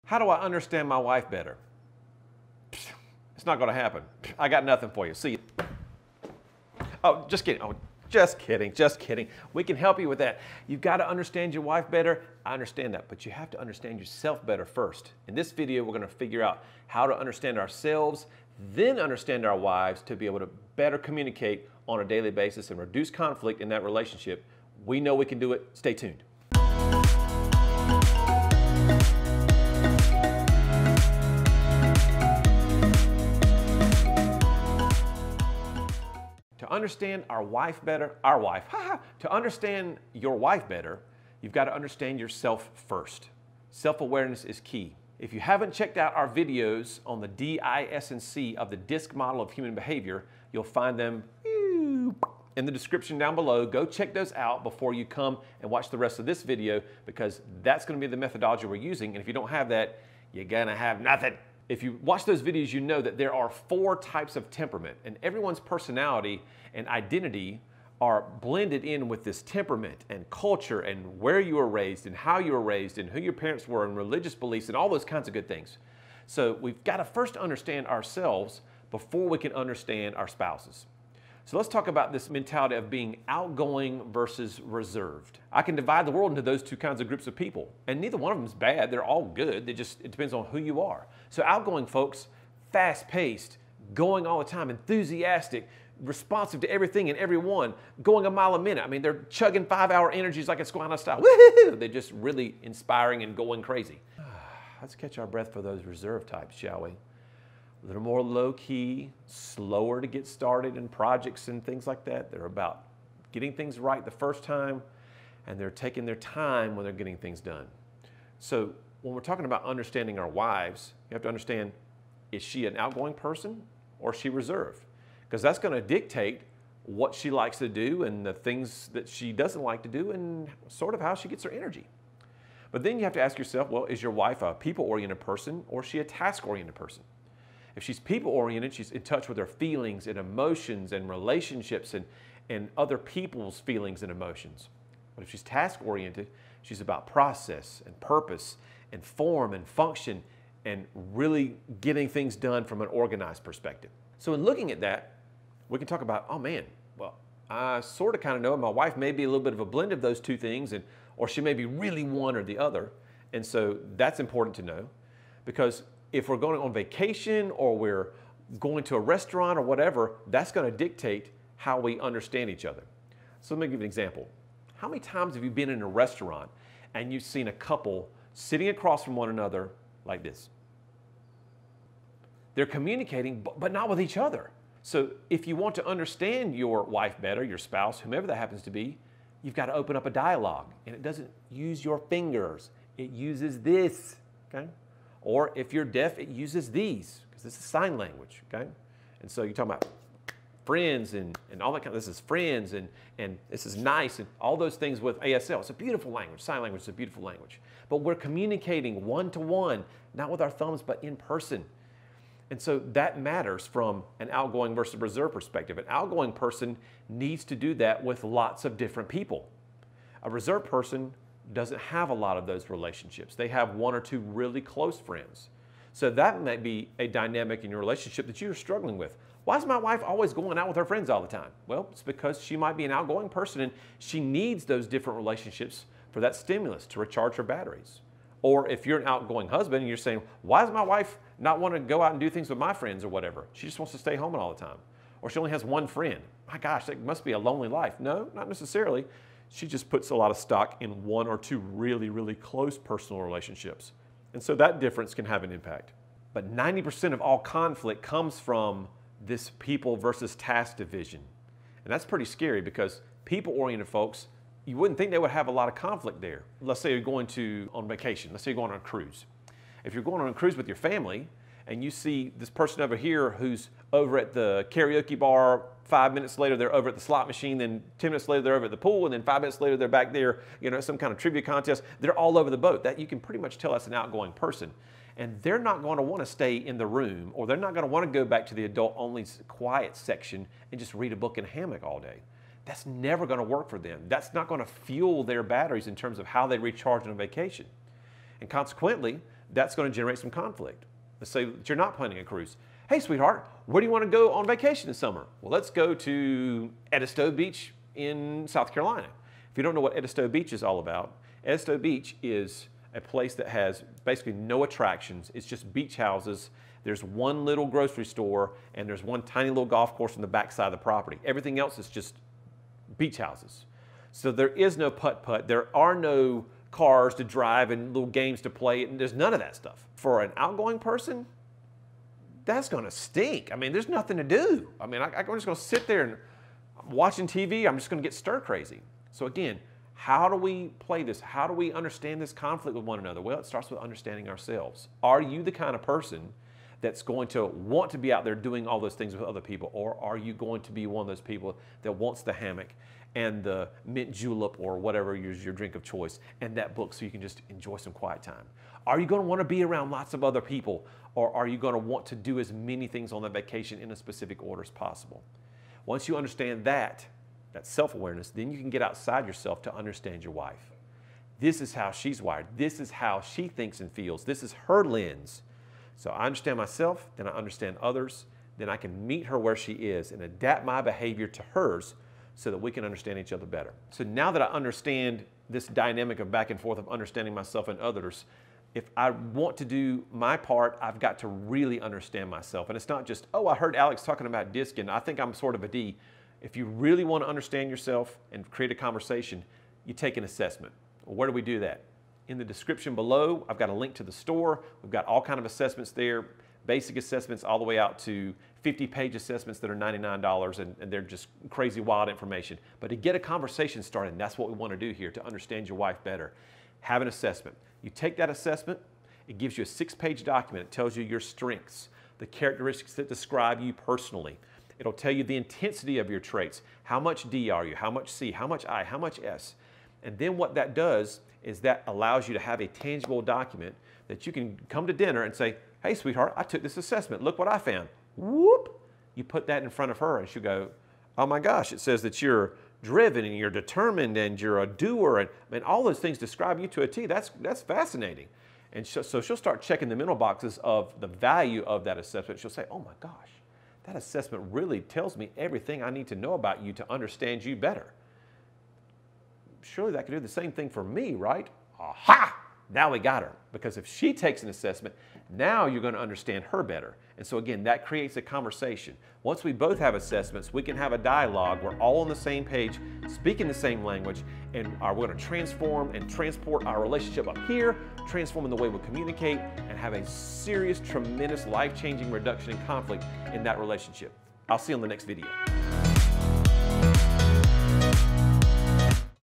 How do I understand my wife better? It's not going to happen. I got nothing for you. See you. Oh, just kidding. Oh, just kidding. Just kidding. We can help you with that. You've got to understand your wife better. I understand that, but you have to understand yourself better first. In this video, we're going to figure out how to understand ourselves, then understand our wives to be able to better communicate on a daily basis and reduce conflict in that relationship. We know we can do it. Stay tuned. To understand our wife better, to understand your wife better, you've got to understand yourself first. Self-awareness is key. If you haven't checked out our videos on the DISC of the DISC model of human behavior, you'll find them in the description down below. Go check those out before you come and watch the rest of this video, because that's going to be the methodology we're using. And if you don't have that, you're going to have nothing. If you watch those videos, you know that there are 4 types of temperament, and everyone's personality and identity are blended in with this temperament and culture and where you were raised and how you were raised and who your parents were and religious beliefs and all those kinds of good things. So we've got to first understand ourselves before we can understand our spouses. So let's talk about this mentality of being outgoing versus reserved. I can divide the world into those 2 kinds of groups of people, and neither one of them is bad. They're all good. It depends on who you are. So outgoing folks, fast-paced, going all the time, enthusiastic, responsive to everything and everyone, going a mile a minute. I mean, they're chugging 5-hour energies like it's Squanah style. Woo-hoo-hoo! They're just really inspiring and going crazy. Let's catch our breath for those reserved types, shall we? A little more low-key, slower to get started in projects and things like that. They're about getting things right the first time, and they're taking their time when they're getting things done. So when we're talking about understanding our wives, you have to understand, is she an outgoing person or is she reserved? Because that's going to dictate what she likes to do and the things that she doesn't like to do and sort of how she gets her energy. But then you have to ask yourself, well, is your wife a people-oriented person or is she a task-oriented person? If she's people-oriented, she's in touch with her feelings and emotions and relationships and other people's feelings and emotions. But if she's task-oriented, she's about process and purpose and form and function and really getting things done from an organized perspective. So in looking at that, we can talk about, oh man, well, I sort of kind of know my wife may be a little bit of a blend of those 2 things, or she may be really one or the other. And so that's important to know, because if we're going on vacation or we're going to a restaurant or whatever, that's going to dictate how we understand each other. So let me give you an example. How many times have you been in a restaurant and you've seen a couple sitting across from one another like this? They're communicating, but not with each other. So if you want to understand your wife better, your spouse, whomever that happens to be, you've got to open up a dialogue. And it doesn't use your fingers. It uses this, okay? Or if you're deaf, it uses these, because this is sign language, okay? And so you're talking about friends and all that kind of, this is friends and this is nice and all those things with ASL. It's a beautiful language. Sign language is a beautiful language. But we're communicating one-to-one, not with our thumbs, but in person. And so that matters from an outgoing versus reserved perspective. An outgoing person needs to do that with lots of different people. A reserved person doesn't have a lot of those relationships. They have 1 or 2 really close friends. So that might be a dynamic in your relationship that you're struggling with. Why is my wife always going out with her friends all the time? Well, it's because she might be an outgoing person and she needs those different relationships for that stimulus to recharge her batteries. Or if you're an outgoing husband and you're saying, why does my wife not want to go out and do things with my friends or whatever? She just wants to stay home all the time. Or she only has 1 friend. My gosh, that must be a lonely life. No, not necessarily. She just puts a lot of stock in 1 or 2 really, really close personal relationships. And so that difference can have an impact. But 90% of all conflict comes from this people versus task division. And that's pretty scary, because people-oriented folks, you wouldn't think they would have a lot of conflict there. Let's say you're going on vacation. Let's say you're going on a cruise. If you're going on a cruise with your family and you see this person over here who's over at the karaoke bar, 5 minutes later they're over at the slot machine, then 10 minutes later they're over at the pool, and then 5 minutes later they're back there, some kind of trivia contest. They're all over the boat. That you can pretty much tell that's an outgoing person. And they're not going to want to stay in the room, or they're not going to want to go back to the adult-only quiet section and just read a book in a hammock all day. That's never going to work for them. That's not going to fuel their batteries in terms of how they recharge on a vacation. And consequently, that's going to generate some conflict. Let's say that you're not planning a cruise. Hey, sweetheart, where do you want to go on vacation this summer? Well, let's go to Edisto Beach in South Carolina. If you don't know what Edisto Beach is all about, Edisto Beach is a place that has basically no attractions. It's just beach houses. There's one little grocery store, and there's one tiny little golf course on the backside of the property. Everything else is just beach houses. So there is no putt-putt. There are no cars to drive and little games to play, and there's none of that stuff. For an outgoing person, that's gonna stink. I mean, there's nothing to do. I mean, I'm just gonna sit there and watching TV, I'm just gonna get stir crazy. So again, how do we play this? How do we understand this conflict with one another? Well, it starts with understanding ourselves. Are you the kind of person that's going to want to be out there doing all those things with other people? Or are you going to be one of those people that wants the hammock and the mint julep or whatever is your drink of choice and that book so you can just enjoy some quiet time? Are you going to want to be around lots of other people, or are you going to want to do as many things on that vacation in a specific order as possible? Once you understand that self-awareness, then you can get outside yourself to understand your wife. This is how she's wired. This is how she thinks and feels. This is her lens. So I understand myself, then I understand others, then I can meet her where she is and adapt my behavior to hers so that we can understand each other better. So now that I understand this dynamic of back and forth of understanding myself and others, if I want to do my part, I've got to really understand myself. And it's not just, oh, I heard Alex talking about DISC and I think I'm sort of a D. If you really want to understand yourself and create a conversation, you take an assessment. Well, where do we do that? In the description below, I've got a link to the store. We've got all kinds of assessments there, basic assessments all the way out to 50-page assessments that are $99, and they're just crazy wild information. But to get a conversation started, and that's what we want to do here to understand your wife better, have an assessment. You take that assessment, it gives you a 6-page document. It tells you your strengths, the characteristics that describe you personally. It'll tell you the intensity of your traits. How much D are you? How much C? How much I? How much S? And then what that does is that allows you to have a tangible document that you can come to dinner and say, hey, sweetheart, I took this assessment. Look what I found. Whoop! You put that in front of her and she'll go, oh my gosh, it says that you're driven and you're determined and you're a doer. And I mean, all those things describe you to a T. That's fascinating. And so she'll start checking the mental boxes of the value of that assessment. She'll say, oh my gosh, that assessment really tells me everything I need to know about you to understand you better. Surely that could do the same thing for me, right? Aha! Now we got her. Because if she takes an assessment, now you're going to understand her better. And so again, that creates a conversation. Once we both have assessments, we can have a dialogue. We're all on the same page, speaking the same language, and we're going to transform and transport our relationship up here, transforming the way we communicate, and have a serious, tremendous, life-changing reduction in conflict in that relationship. I'll see you on the next video.